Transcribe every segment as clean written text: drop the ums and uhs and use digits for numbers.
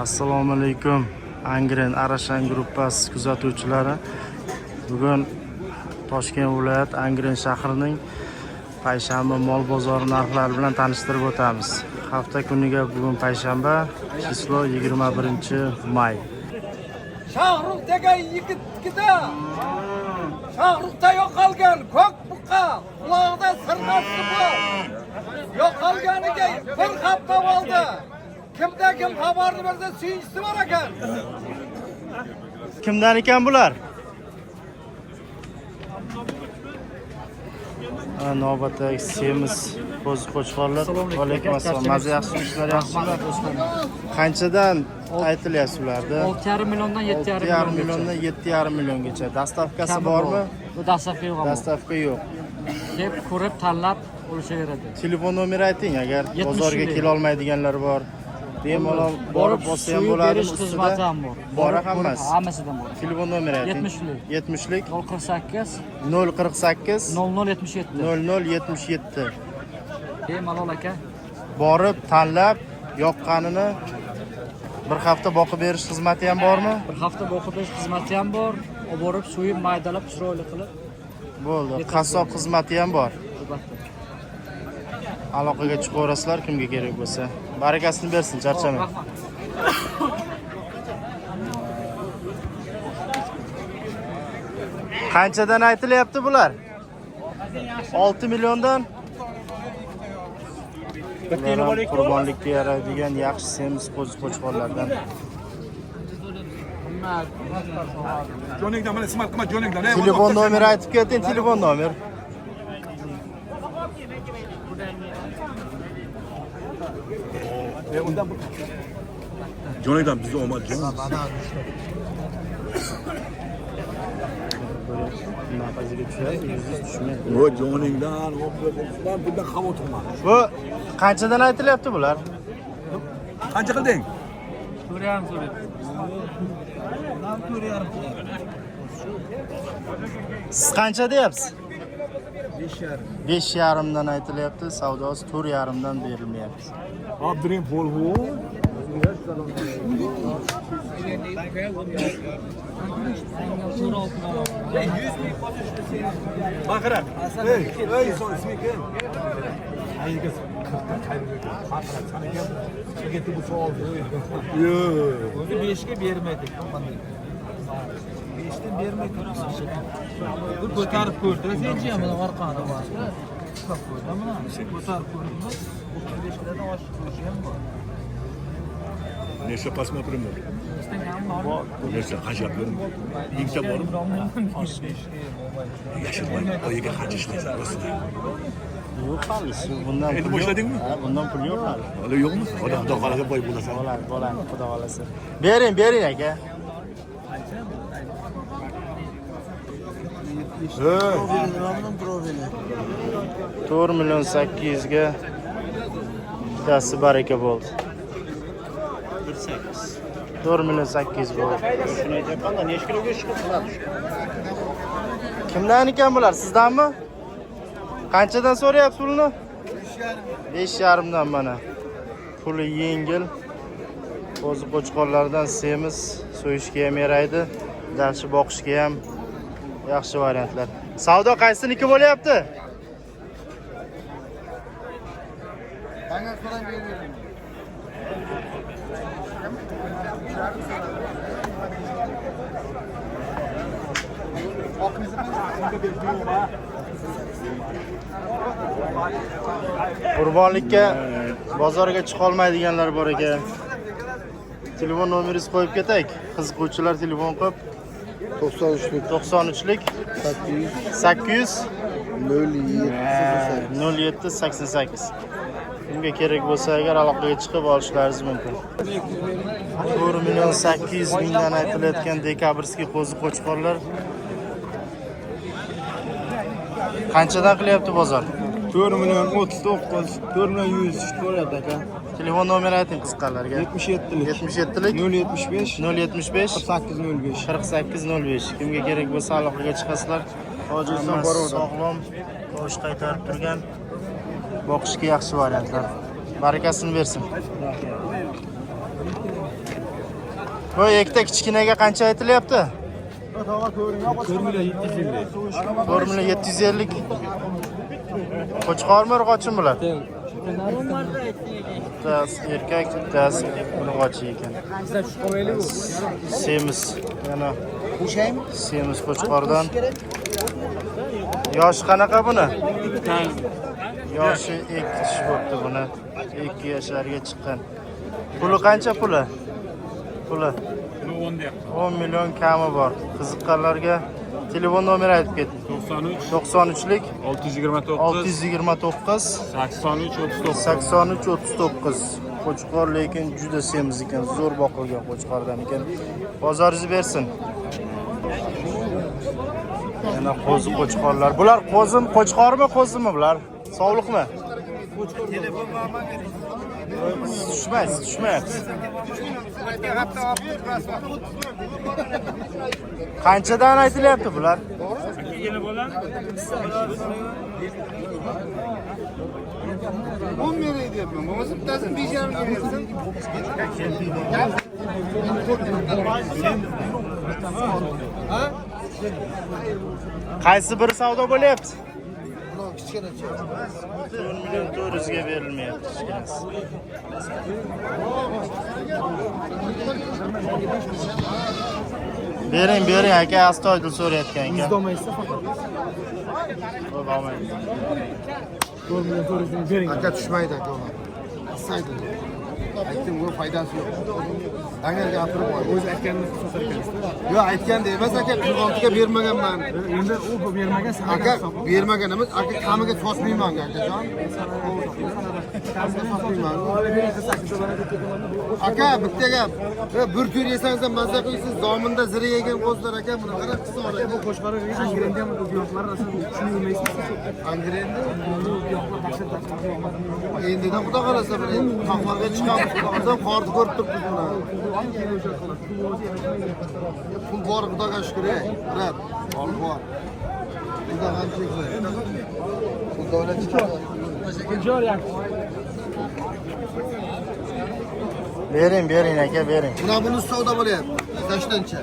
Assalomu alaykum. Angren Arashan gruppasi kuzatuvchilari. Bugun Toshkent viloyat Angren shahrining payshanba mol bozori narxlari bilan tanishtirib o'tamiz. Hafta kuniga bugun payshanba, chislo 21-may. Shahrux degan yigitda Shahruk'ta yo'qolgan ko'k buqa, quloqda sirnasi bor. Yo'qolganiga bir hafta bo'ldi. Kimda kim xabarni bersa suyunchisi bor ekan. Kimdan ekan bular? Navbatdagi semiz qo'ziqo'chqorlar. Alaykum assalom. Mazza yaxshi ishlar yaxshimi? Qanchadan aytilyapti ularda? 6,5 milliondan 7,5 milliondan 7,5 milliongacha. Dastavkasi bormi? Bu dastavka yo'q. Dastavka yo'q. Deb ko'rib tanlab olishaveradi. Telefon nomeri ayting agar bozorga kela olmaydiganlar bor. Bemalol borib olsa ham bo'ladi. Berish xizmati ham bor. Bor hammasi. Hammasidan bor. Telefon nomeri ayting. 70lik 70lik 048 048 0077 0077. Bemalol aka. Borib tanlab yoqqanini bir hafta boqib berish xizmati ham bormi? Bir hafta boqib berish xizmati ham bor. Olib borib so'yib maydalab chiroyli qilib bo'ldi. Qassob xizmati ham bor. albatta. Aloqaga chiqaverasizlar kimga kerak bo'lsa. Barakasini bersin, charchamang. Qanchadan aytilyapti bular? 6 milliondan. Qurbonlikka yaraydigan yaxshi semiz qo'ziqo'chqorlardan. Telefon nomeri aytib keting, telefon nomer. Jo'naydan bizni omad jo'naydan. Nafaziga tushadi, yuzingiz tushmaydi. O jo'naydan, ben bundan xavotirman. Bu qanchadan aytilyapti bular? Qancha qilding? 4,5 so'raydi. Siz qancha deyapsiz? 5,5 dan aytilyapti, savdosi 4,5 dan berilmayapti. Abdurim Volvo. Bakırak. Ey, son ismi kim? Hayırgız. Çeketi bu soğuk. Yok. O'zi 5 ga bermaydi. 5 dan bermaydi. Bu ko'tarib ko'rdi. Senchi ham buni orqani bor. Ko'tarib ko'rdingmi? 35 dan oshib qo'yishi ham bor. Neyse посмотрим. Neyse kaç yapıyorum. İlk de varım. Yaşırmayın. O yege kaç işleyecek. Yo'q hali, bundan Endi boshladingmi? Ha, bundan pul yo'q hali. Öyle yok mu? Xudo xolasa boy bo'lasan. Bo'ladi, xudo xolasa. Bering aka. He. 4,8 ga bittasi baraka bo'ldi. 4,8 bo'ldi. Shuni aytayapman-da, necha kiloga chiqib qiladi? Kimdan ekan bular? Sizdanmi? Qanchadan so'rayapsiz pulni? 5,5 dan mana. Puli yengil. Qo'ziqo'chqorlardan semiz, so'yishga ham yaraydi, dalchi boqishga ham yaxshi variantlar. Savdo qaysiniki bo'lyapti? Qurbonlikka bozorga chiqa olmaydiganlar bor ekan. Telefon nomeringizni qo'yib ketaylik. Qiziquvchilar telefon qilib 93lik 800 0788. Kimga kerak bo'lsa agar aloqaga chiqib olishlaringiz mumkin. 4,8 dan aytilayotgan dekabrskiy qo'ziqo'chqorlar qanchadan qilyapti bozor? 4,39, 4,100 ko'radi aka. Telefon nomeri ayting qisqalarga. 77lik 075 075 4805. 4805. Kimga kerak bo'lsa aloqaga chiqasizlar. Hojatson sog'lom, tovush qaytarib turgan, boqishga yaxshi variantlar. Barakasini bersin. Bu ikkita kichkinaga qancha aytilyapti? 4.750. Qo'chqormi, urg'ochimi bular? Bittasi erkak, bittasi urg'ochi ekan. Semiz. Yana semiz qo'chqordan. Yoshi qanaqa buni? Yoshi 2 tish bo'pti buni. 2 yoshlarga chiqqan. Puli qancha puli? Puli 10 million kami bor. Qiziqqanlarga telefon nomeri aytib keting. 93lik 629 83 39. Qo'chqor lekin juda semiz ekan, zo'r boqilgan qo'chqordan ekan. Bozoringiz bersin. Yana qo'zi qo'chqorlar. Bular qo'zim, qo'chqormi, qo'zimi bular? Sog'liqmi? Tushmaysiz. Qanchadan aytilyapti bular? Qaysi biri savdo bo'lyapti? 4.400 ga berilmayapti. Bering aka, astoydil so'rayotgan ekan. Yuzdamaysiz faqat. Olmaydi. 4.400 bering. Aka tushmaydi aka. Asaydi. Aytdim, bu foydasi yo'q. Agar gapirib qo'y. O'zi aytganini so'zlar ekansiz. Yo'q, aytganda emas aka, 46 ga bermaganman. Endi u bermagan Aka, bermagan emas, aka kamiga sotmayman akajon. Aka, bitta gap. Bir tur yesangiz ham mazza qilasiz, zominda zira yegan qo'zlar aka, buni qarab qisora. bu qo'shqari angrendi ham giyohlar aslida shuni yemaysizmi? Angrendi. Endidan xudo xolasa bir taqvarga chiqamiz. Xudodan qorni ko'rib turibmiz buni. Pul bor, xudoga shukr. Brat, pul bor. Xudo ham cheklar. Pul davlat chiqadi. Bering aka, bering. Buna buni savdo bo'lyapti. Tashlancha.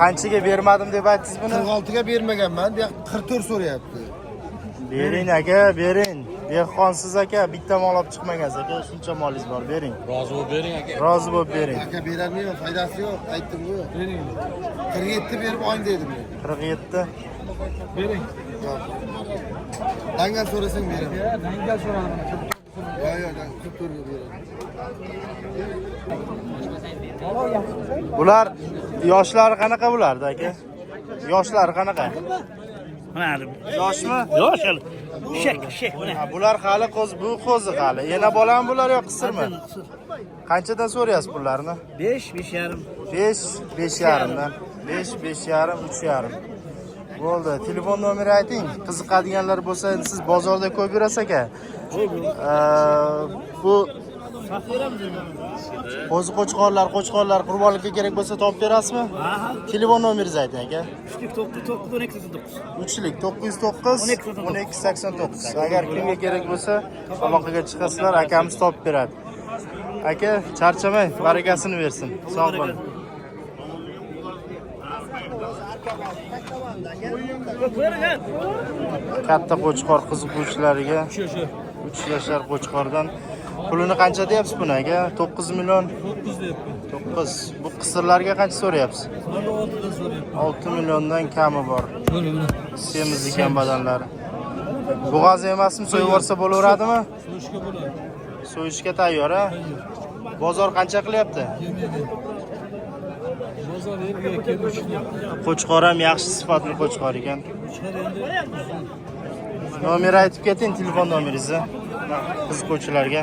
Qanchaga bermadim deb aytdingiz buni? 46 ga bermaganman, bu 44 so'rayapti. Bering aka, bering. Dehqonsiz aka, bitta mol olib chiqmagansiz aka, shuncha molingiz bor, bering. Rozi bo'lib bering aka. Rozi bo'lib bering. Aka berolmayman, foydasi yo'q, aytdim-ku. 47 berib oling dedim men. 47. Bering. Dangal so'rasang beraman. Dangal so'radim. Yo'q, 44 ga beraman. Bular yoshlari qanaqa bulardi aka? Yoshlari qanaqa? Yoshmi? Yosh hali. Shek buni. Bular hali bu qo'zi hali. Yana bolami bular yo qisirmi? Qanchadan so'rayapsiz pullarni? 5.5,5. 5.5,5dan. 5.5,5, 3.5. Bo'ldi. Telefon nomeri ayting. Qiziqadiganlar bo'lsa, siz bozorda ko'p yurasiz aka. Bu qo'zi qo'chqorlar qurbonlikka kerak bo'lsa topib berasizmi? Telefon nomeringizni ayting aka. 3lik 909 1289. Agar kimga kerak bo'lsa, aloqaga chiqasizlar, akamiz topib beradi. Aka, charchamang, barakasini bersin. Sog' bo'ling. Katta qo'chqor qiziquvchilariga 3 yoshlar qo'chqordan pulini qancha deyapsiz buni aka? 9 million 9 deyapman. 9. Bu qisirlarga qancha so'rayapsiz? 6 milliondan kami bor. Semiz ekan badanlari. Bo'g'az emasmi, so'yib yuborsa bo'laveradimi? So'yishga bo'ladi. So'yishga tayyor, ha? Bozor qancha qilyapti? Bozor yerga kelishdi. Qo'chqor ham yaxshi sifatli qo'chqor ekan. Nomer aytib keting, telefon nomeringizni. Qiziquvchilarga.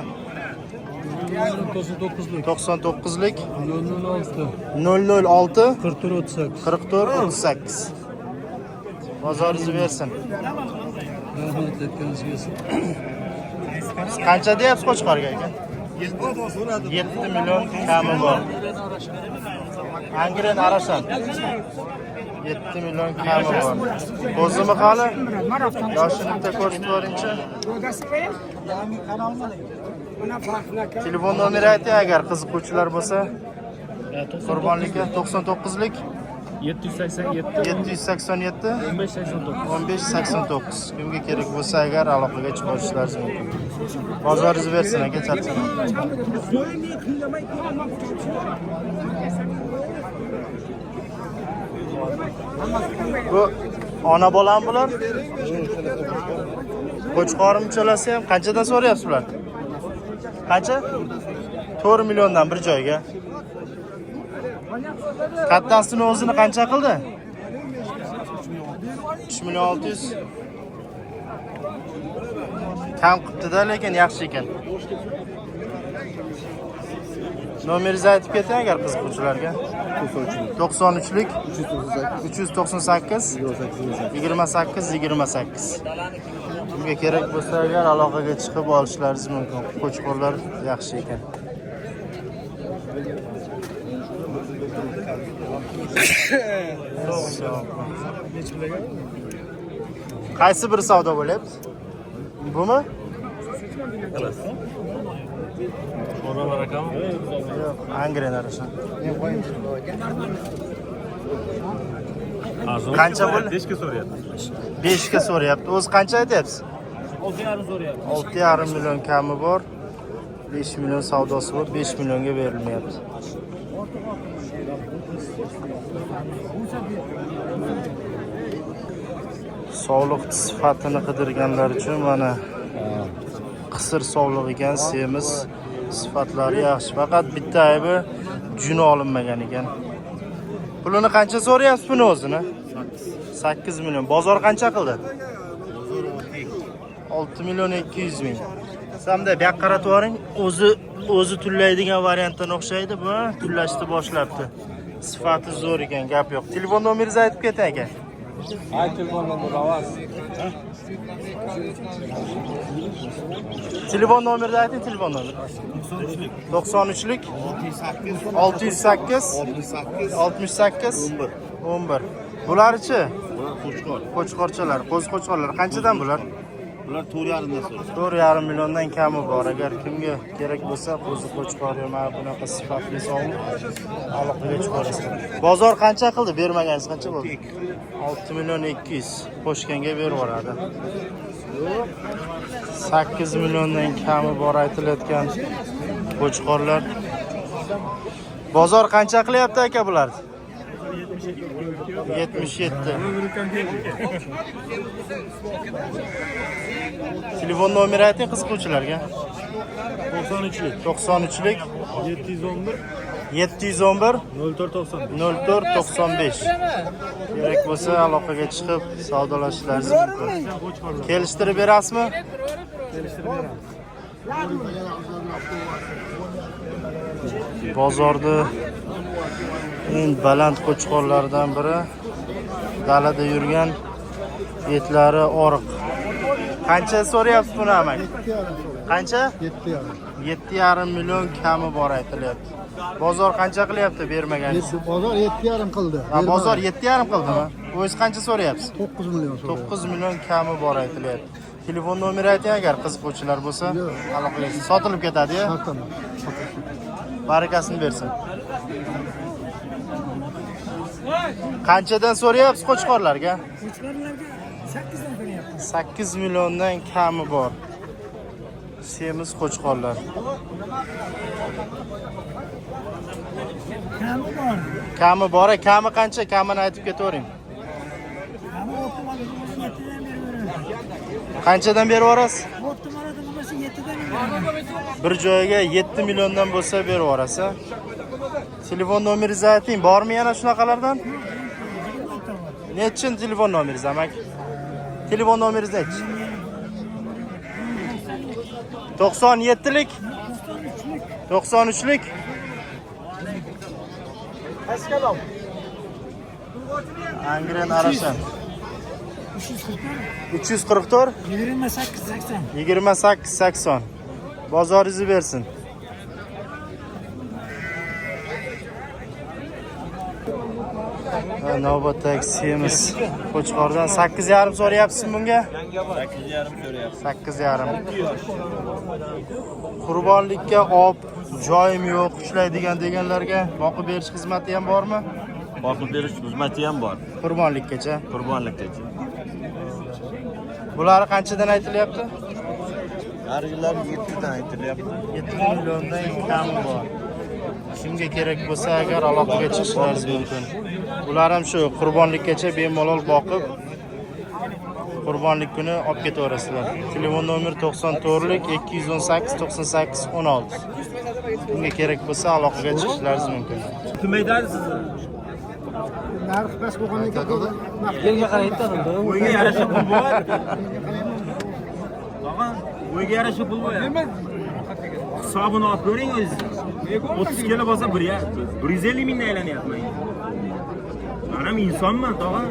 99lik 006 44 38. Bozoringizni bersin. Rahmat aytganingiz. Qancha deyapsiz qo'chqorga aka? 7 million kami bor. Angren arashan. 7 million kami bor. Qo'zimi hali? Yoshini bitta ko'rsatib yuboringchi. Telefon nomeri ayting agar qiziquvchilar bo'lsa. Qurbonlikka 99lik 787 787 1589. 1589. Kimga kerak bo'lsa agar aloqaga chiqib olishlaringiz mumkin. Bozoringizni bersin aka, charchaman. Bu ona bolam bular. Qo'chqorim chalasi ham qanchadan so'rayapsiz bular? Qancha? 4 milliondan bir joyga. Kattasini o'zini qancha qildi? 3 million 600. Kam qildi-da, lekin yaxshi ekan. Nomeringizni aytib keting agar qiziquvchilarga. 93lik 398 28 28. Kimga kerak bo'lsa agar aloqaga chiqib olishlaringiz mumkin. Qo'chqorlar yaxshi ekan. Qaysi bir savdo bo'lyapti? Bumi? Oralar akam. Yo'q, Angrenar o'sha. Qancha bo'ldi? 5 ga so'rayapti. 5 ga so'rayapti. O'zi qancha aytyapsiz? 6,5 so'rayapti. 6,5 million kami bor. 5 million savdosi bor, 5 millionga berilmayapti. Sog'liq sifatini qidirganlar uchun mana qisir sog'liq ekan, semiz sifatlari yaxshi. Faqat bitta aybi juni olinmagan ekan. Pulini qancha so'rayapsiz buni o'zini? 8 million. Bozor qancha qildi? 6 million 200 ming. Samda bu yoqqa qaratib yuboring. O'zi tullaydigan variantdan o'xshaydi bu. Tullashni boshlabdi. Sifati zo'r ekan, gap yo'q. Telefon nomeringizni aytib keting aka. Telefon nomeri avaz. Telefon nomeringizni ayting, telefon nomeri. 93lik 608 68 11. Bularchi? Qo'chqorchalar, qo'chqorchalar qanchadan bular? Bular 4,5 dan so'rayapti. 4,5 milliondan kami bor. Agar kimga kerak bo'lsa, qo'zi qo'chqor yo'ma bunaqa sifatli sog'liq aloqaga chiqarasiz. Bozor qancha qildi? Bermaganingiz qancha bo'ldi? 6 million 200. Qo'shganga berib yuboradi. 8 milliondan kami bor aytilayotgan qo'chqorlar. Bozor qancha qilyapti aka bular? 77. Telefon nomeri ayting qiziquvchilarga. 93lik 93lik 711 711 0490. 0495. Kerak bo'lsa aloqaga chiqib savdolashlaringiz mumkin. Kelishtirib berasizmi? Bozorda eng baland qo'chqorlardan biri, dalada yurgan, etlari oriq. Qancha so'rayapsiz buni amak? Qancha? 7,5 million kami bor aytilyapti. Bozor qancha qilyapti bermaganiz? Bozor 7,5 qildi. Ha, bozor 7,5 qildimi? O'zingiz qancha so'rayapsiz? 9 million so'rayapti. 9 million kami bor aytilyapti. Telefon nomeri ayting agar qiziquvchilar bo'lsa, aloqaga sotilib ketadi-ya. Barakasini bersin. Qanchadan so'rayapsiz qo'chqorlarga? Qo'chqorlarga 8 dan beryapmiz. 8 milliondan kami bor. Semiz qo'chqorlar. Kami bor. Kami bor, kami qancha? Kamini aytib ketavering. Kami o'ttimalada 7 dan beraveradi. Qanchadan berib yuborasiz? O'ttimalada bo'lsa 7 dan beraveradi. Bir joyga 7 milliondan bo'lsa berib yuborasiz. Telefon nomeringizni ayting. Bormi yana shunaqalardan? Nechin telefon nomeringiz amak? Telefon nomeringizni ayting. 97lik 93lik Angren Arashan 344 28 80. 28 80. Bozoringizni bersin. Navbatdagi semiz qo'chqordan 8,5 so'rayapsizmi bunga? 8,5 so'rayapti. 8,5. Qurbonlikka op joyim yo'q, ushlaydigan deganlarga boqib berish xizmati ham bormi? Boqib berish xizmati ham bor. Qurbonlikkacha. Qurbonlikgacha. Bular qanchadan aytilyapti? Harigilar 7 dan aytilyapti. 7 milliondan kami bor. Shunga kerak bo'lsa agar aloqaga chiqishlaringiz mumkin. Ular ham shu qurbonlikkacha bemalol boqib qurbonlik kuni olib ketaverasizlar. Telefon nomeri 94lik 218 98 16. Bunga kerak bo'lsa aloqaga chiqishlaringiz mumkin. Kim aytadi sizni? Narx bas bo'lgandan keyin Yerga qaraydi adamda. O'yga yarasha pul bor. Tog'a, o'yga yarasha pul bor. Hisobini olib ko'ring o'zingiz. 30 kilo bo'lsa 150 mingdan aylanyapman. Men ham insonman, tog'a.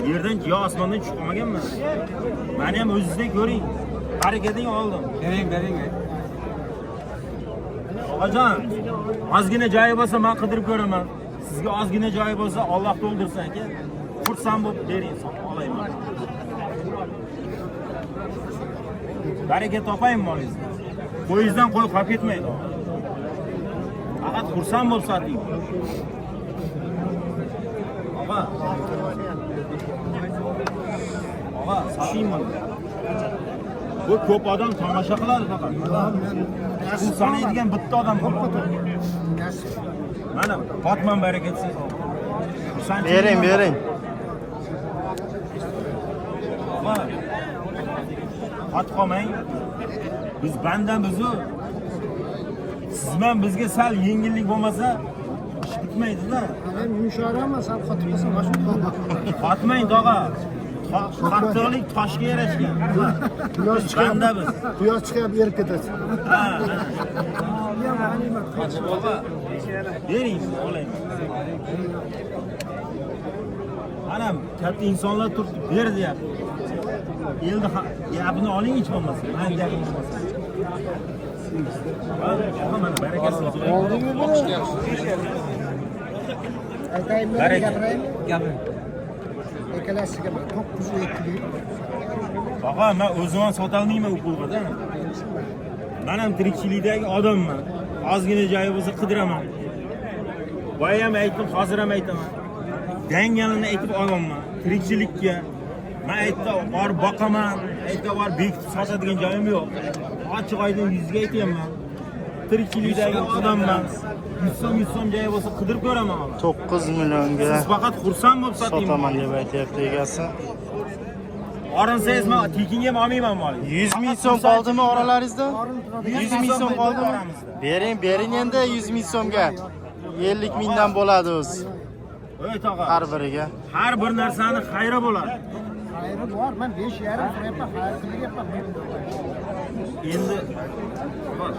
Yerdan yo osmondan tushib qolmaganman. Meni ham o'zingizdan ko'ring. Harakating oldim. Bering. Tog'ajon, ozgina joyi bo'lsa men qidirib ko'raman. Sizga ozgina joyi bo'lsa Alloh to'ldirsin aka. Xursand bo'lib bering, olayman. Baraka topaymi molingizni? Qo'yingizdan qo'y qolib ketmaydi. Faqat xursand bo'lib soting. Og'a, sotingmi? Bu ko'p odam tomosha qiladi faqat. Bu sanaydigan bitta odam bor. Mana Fatman barakatsi. Bering. Qat qolmang. Biz bandamiz-ku. Siz bilan bizga sal yengillik bo'lmasa, ish bitmaydi-da. men yumshoqman, sal qotib qolsam boshqa. Qotmang, tog'a. Qattiqlik toshga yarashgan. Quyosh Bandamiz. Quyosh chiqib erib ketadi. Bering, olayman. Ana katta insonlar turibdi, ber deyapti. Endi gapini oling hech bo'lmasa. Men gapim bo'lmasa. Mana barakasi. Aytaymi, Baraka. gapiraymi? Gapiring. Ekalasiga 902. Og'a, men o'zim ham sotolmayman u pulga-da. Men ham tirikchilikdagi odamman. Ozgina joyi bo'lsa qidiraman. Boya ham aytdim, hozir ham aytaman. Dangalini aytib olaman. Tirikchilikka. Men aytdim, borib boqaman. Aytdim, borib bekitib sotadigan joyim yo'q. Ochiq oydin yuzga aytaman. Tirikchilikdagi odamman. 100 so'm joyi bo'lsa qidirib ko'raman. 9 millionga Siz faqat xursand bo'lib soting. sotaman deb aytayapti egasi. Orinsangiz men tekinga ham olmayman molingizni. 100 ming so'm qoldimi oralaringizda? 100 ming so'm qoldimi? Bering endi 100 ming so'mga. 50 mingdan bo'ladi o'zi. Ey tog'a. Har biriga. Har bir narsani xayri bo'ladi. Xayri bor, men 5,5 so'rayapman, xayr qilyapman. Endi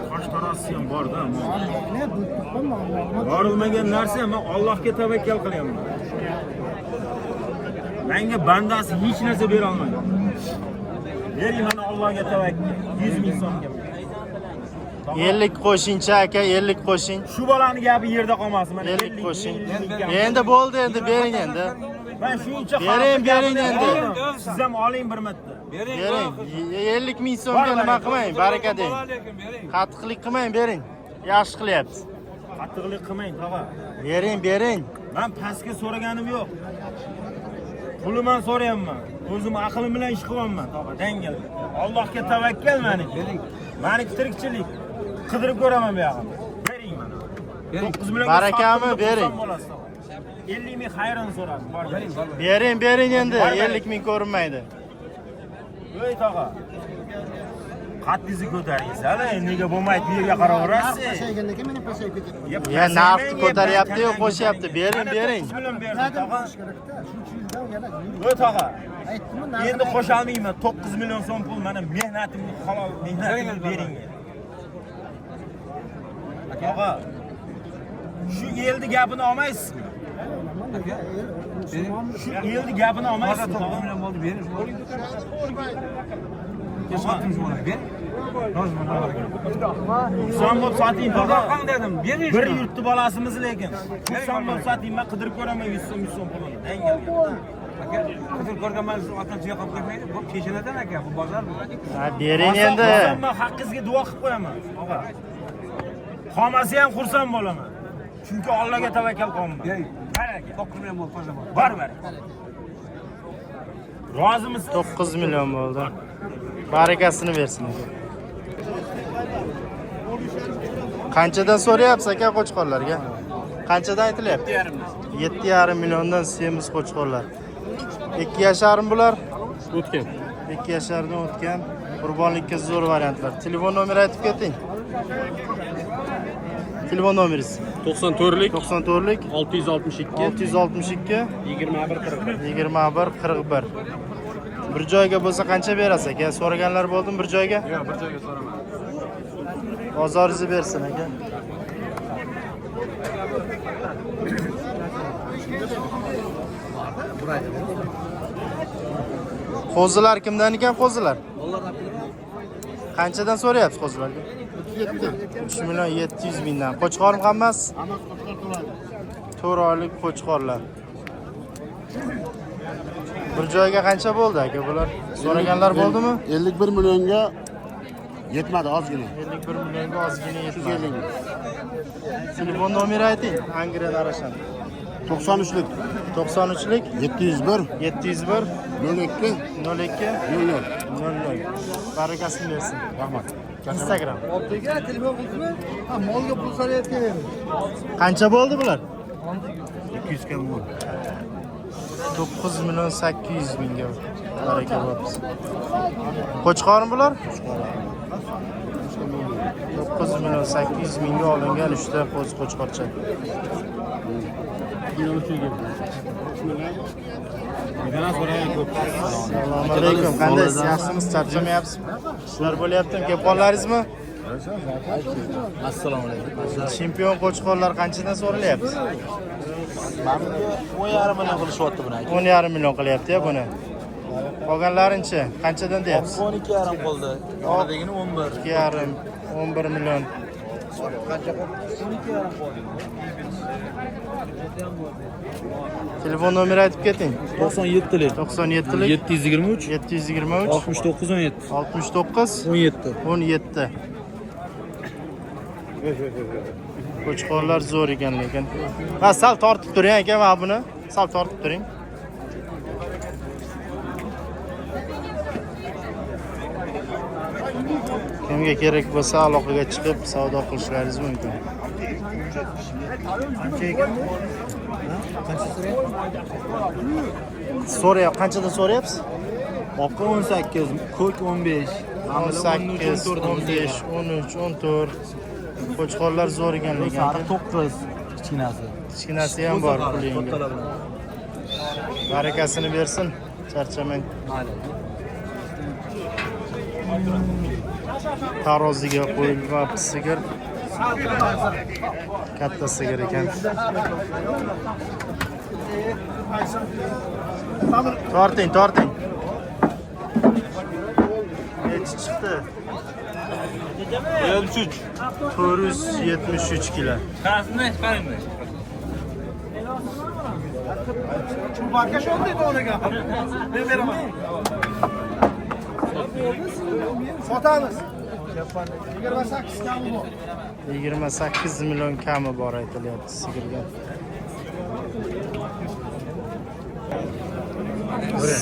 tosh tarosi ham bor-da. Ne bu to'qim Borilmagan narsa men Allohga tavakkal qilyapman. Menga bandasi hech narsa bera olmaydi. Bering mana Allohga tavakkal. 100 ming so'mga. 50 qo'shingcha aka, 50 qo'shing. Shu bolani gapi yerda qolmasin. Mana 50 qo'shing. Endi bo'ldi, endi bering endi. Men shuncha Bering endi. Siz ham oling bir marta. Bering. 50 ming so'mga nima qilmang, baraka deng. Qattiqlik qilmang, bering. Yaxshi qilyapti. Qattiqlik qilmang, tog'a. Bering. Men pastga so'raganim yo'q. Puliman so'rayapman. O'zim aqlim bilan ish qilyapman, tog'a, dangal. Allohga tavakkal meniki. Meniki tirikchilik. Qidirib ko'raman bu yog'ini. Bering mana. 9 million Barakami bering. 50 ming xayrini so'radim. Bor Bering endi, 50 ming ko'rinmaydi. Voy tog'a. Qattingizni ko'taringiz. Hali nega bo'lmaydi, bu yerga qaraverasiz. pasaygandan keyin men pasayib ketaman. Ya naft ko'taryapti-yu, qo'shyapti. Bering. 9 million berdim, tog'a. Shuncha yildan yana Voy tog'a. aytdim, Endi qo'sha olmayman. 9 million so'm pul mana mehnatimni halol mehnatimni bering. Tog'a. Shu yildi gapini olmaysizmi? Shu yildi gapini olmaysizmi? 9 million bo'ldi, bering. Son bo'lib soting, tog'a. Dedim, bering. Bir yurtni bolasimiz lekin. Son bo'lib soting, men qidirib ko'raman 100 so'm pulini. Dangalga. aka qidirib ko'rganman shu otdan tuya qolib ketmaydi. Bu peshanadan aka, bu bozor bu. Ha, bering endi. Men haqqingizga duo qilib qo'yaman, og'a. Qolmasa ham xursand bo'laman. Chunki Allohga tavakkal qilman. Baraka. 9 million bo'lib qolsa bor. Bor. Rozimisiz? 9 million bo'ldi. Barakasini bersin. Qanchadan so'rayapsiz aka qo'chqorlarga? Qanchadan aytilyapti? 7,5 milliondan semiz qo'chqorlar. 2 yasharim bular. O'tgan. 2 yashardan o'tgan. Qurbonlikka zo'r variantlar. Telefon nomeri aytib keting. Telefon nomeringiz 94lik 94lik 662 662 21 21 41. Bir joyga bo'lsa qancha berasiz aka? So'raganlar bo'ldimi bir joyga? Yo'q, bir joyga so'raman. Bozoringizni bersin aka. Qo'zilar kimdan ekan qo'zilar? Qanchadan so'rayapsiz qo'zilarga? 3 million 700 mingdan. Qo'chqorim hammasi? 4 oylik qo'chqorlar. Bir joyga qancha bo'ldi aka bular? So'raganlar bo'ldimi? 51 millionga yetmadi ozgina. 51 millionga ozgina yetmadi. Telefon nomeri ayting. Angren Arashan. 93lik 93lik 701 701 02 02 00. 00. Barakasini bersin. Rahmat. Instagram. Oldiga telefon qildimi? Ha, molga pul so'rayotgan edi. Qancha bo'ldi bular? 200 kam bo'ldi. 9 million 800 mingga. Baraka bo'lsin. Qo'chqorim bular? 9 million 800 mingga olingan 3 ta qo'chqorcha. Assalomu alaykum. Qandaysiz? Yaxshimisiz? Charchamayapsizmi? Ishlar bo'lyaptimi? Kelib qolalaringizmi? Assalomu alaykum. Chempion qo'chqorlar qanchadan so'ralyapti? Mana 10,5 million qilishyapti buni. 10,5 million qilyapti-ya buni. Qolganlarinchi qanchadan deyapsiz? 12,5 qoldi. Yonidagini 11. 2,5 11 million. Telefon nomeri aytib keting. 97lik 97lik 723 723 69 17 69 17. 17. Qo'chqorlar zo'r ekan lekin. Ha, sal tortib turing aka, mana buni. Sal tortib turing. Kimga kerak bo'lsa aloqaga chiqib savdo qilishlaringiz mumkin. Qancha ekan bu? Qancha so'rayapsiz? So'rayapsiz. Qanchadan so'rayapsiz? Oqqa 18, ko'k 15. 18, 15, 13, 14. Qo'chqorlar zo'r ekan lekin. Sariq 9 kichkinasi. Kichkinasi ham bor pulinga. Barakasini bersin. Charchamang. Taroziga qo'yilgan sigir. Katta sigir ekan. Torting, torting. Nechi chiqdi? 73. 473 kilo. Qarasini chiqaringlar. Sotamiz. 28 million kami bor aytilyapti sigirga.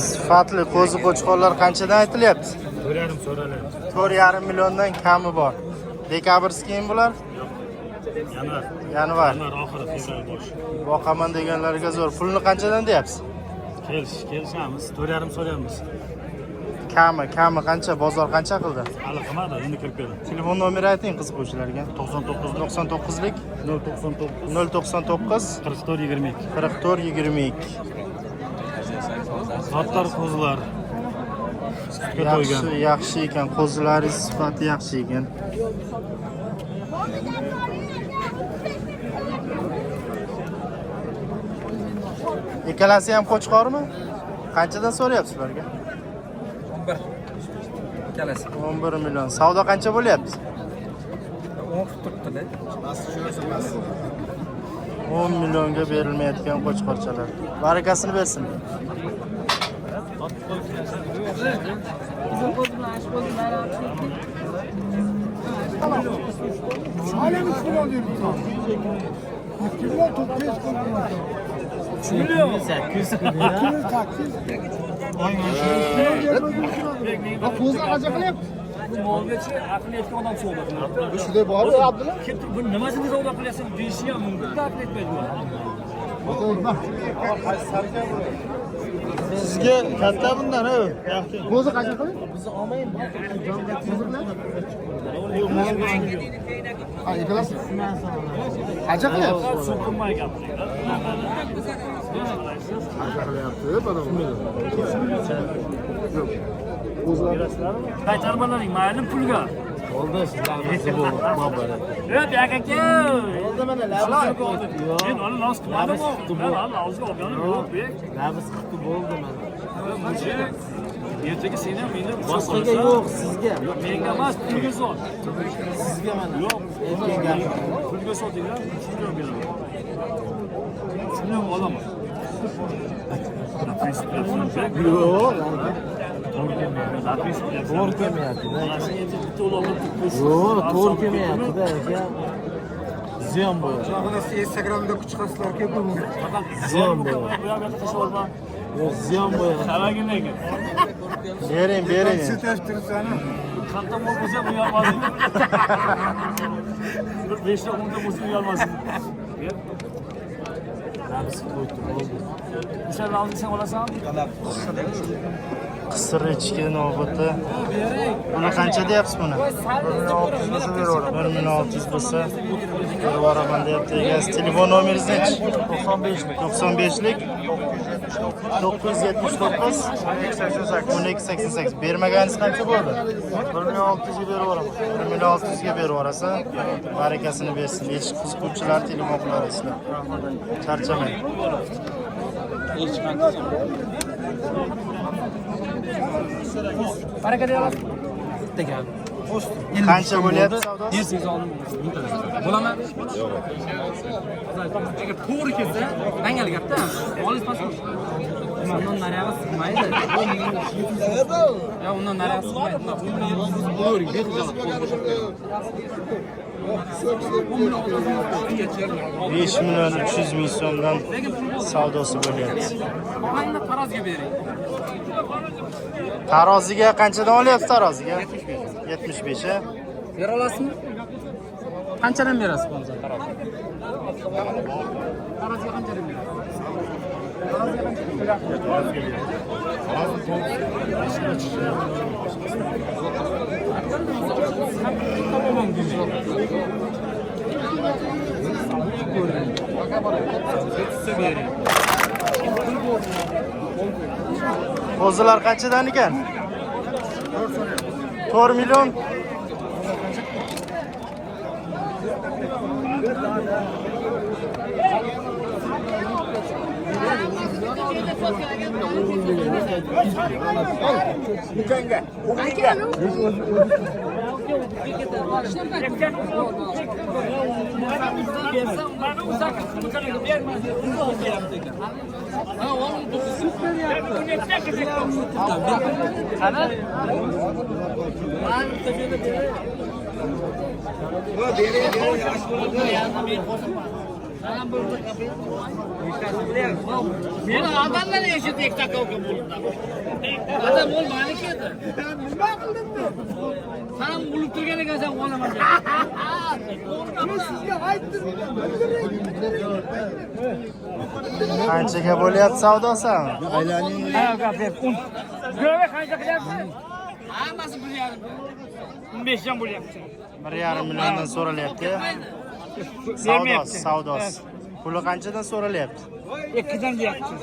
Sifatli qo'zi qo'chqorlar qanchadan aytilyapti? 4,5 so'ralyapti. 4,5 milliondan kami bor. Dekabrskiyin bular? Yanvar. Oxiri fevral bosh. Boqaman deganlarga zo'r. Pulni qanchadan deyapsiz? Kelishamiz. 4,5 so'rayapmiz. Kami qancha? Bozor qancha qildi? Hali qilmadi, endi kirib keldi. Telefon nomeri ayting qiziquvchilarga. 99lik 099 44 22. 44 22. Zotlar qo'zlar. Yaxshi ekan, qo'zilaringiz sifati yaxshi ekan. Ikkalasi ham qo'chqormi? Qanchadan so'rayapsiz ularga? 11. Ikkalasi. 11 million. Savdo qancha bo'lyapti? 10 turibdi-da. 10 millionga berilmayotgan qo'chqorchalar. Barakasini bersin. Halen 3 milyon diyorum sana. 3 milyon toplayız koyuyorlar. 3 milyon. 800 Bak ko'zlar ajaqilyapti. Molgachi aql etgan odam savdo qiladi. Shunday bormi, Abdulla? Bu nimasini savdo qilyapsan deyishi ham mumkin, aql etmaydi bu. Sizga katta bundan, ha? Ko'zi qancha qiling? Bizni olmaymi? Ha, ikkalasi. Qancha qilyapti? So'kinmay gapiringlar. Qancha qilyapti, mana bu. Yo'q. Qaytarmalaring mayli pulga. Oldu, sizlarni bo'ldi. Yo'q, aka. Oldi mana lablar. Men uni los qilmadim. Men uni og'ziga olganim yo'q, bek. Labis qilib bo'ldi mana. Ertaga sen ham meni Boshqaga yo'q, sizga. Menga emas, pulga sot. Sizga mana. Yo'q, pulga sotinglar, shunga beraman. Shuni ham olaman. Yo'q. To'g'ri kelmayapti. To'g'ri kelmayapti. Bitta ulovni Yo'q, to'g'ri kelmayapti-da, aka. Ziyon bo'ladi. Instagramda chiqasizlar-ku bu. Ziyon bo'ladi. Bu yerga tashlab olma. Yo'q, ziyon bo'ladi. Qaragin lekin. Bering. Qanday mol bo'lsa bu yolmasin. 5 ta 10 ta bo'lsa bu yolmasin. Labis qo'ydi, bo'ldi. O'sha oldi sen olasan. Qisir ichki nobati. Buni qancha deyapsiz buni? 1600 bo'lsa, boraman deyapti egasi. Telefon nomeringizni-chi? 95lik 979 1288. Bermaganingiz qancha bo'ldi? 1600 ga berib yuboraman. 1600 ga berib yuborasan, barakasini bersin. Eshik qiziquvchilar telefon qilarsizlar. Charchamang. Baraka deyapsiz. Qancha bo'lyapti savdo? 100 oldim. Bo'laman? Agar to'g'ri kelsa, dangal gapda. Olis pasport. Undan nariyog'i sig'maydi. Ya undan nariyog'i sig'maydi. Bo'ring, bexijolat qo'l 5 million 300 ming so'mdan savdosi bo'lyapti. Qolganini tarozga bering. Taroziga qanchadan olyapsiz taroziga? 75 ha? Bera olasizmi? Qanchadan berasiz bo'lsa taroziga? Taroziga qanchadan berasiz? Qo'zilar qanchadan ekan? 4 million. Meni odamlar eshit ekta qolgan bo'ldi. Adam ol maliki edi. Nima qildimmi? Sen o'lib turgan ekansan, olaman deb. Men sizga aytdim. Qanchaga bo'lyapti savdosi? Aylaning. Ha, gapir. Göve qancha qilyapsiz? Hammasi 1.5. 15 dan bo'lyapti. 1.5 milliondan so'ralyapti. Savdosi. Puli qanchadan so'ralyapti? 2 dan deyapti.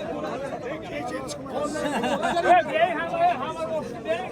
Bering, hamma o'qishni bering.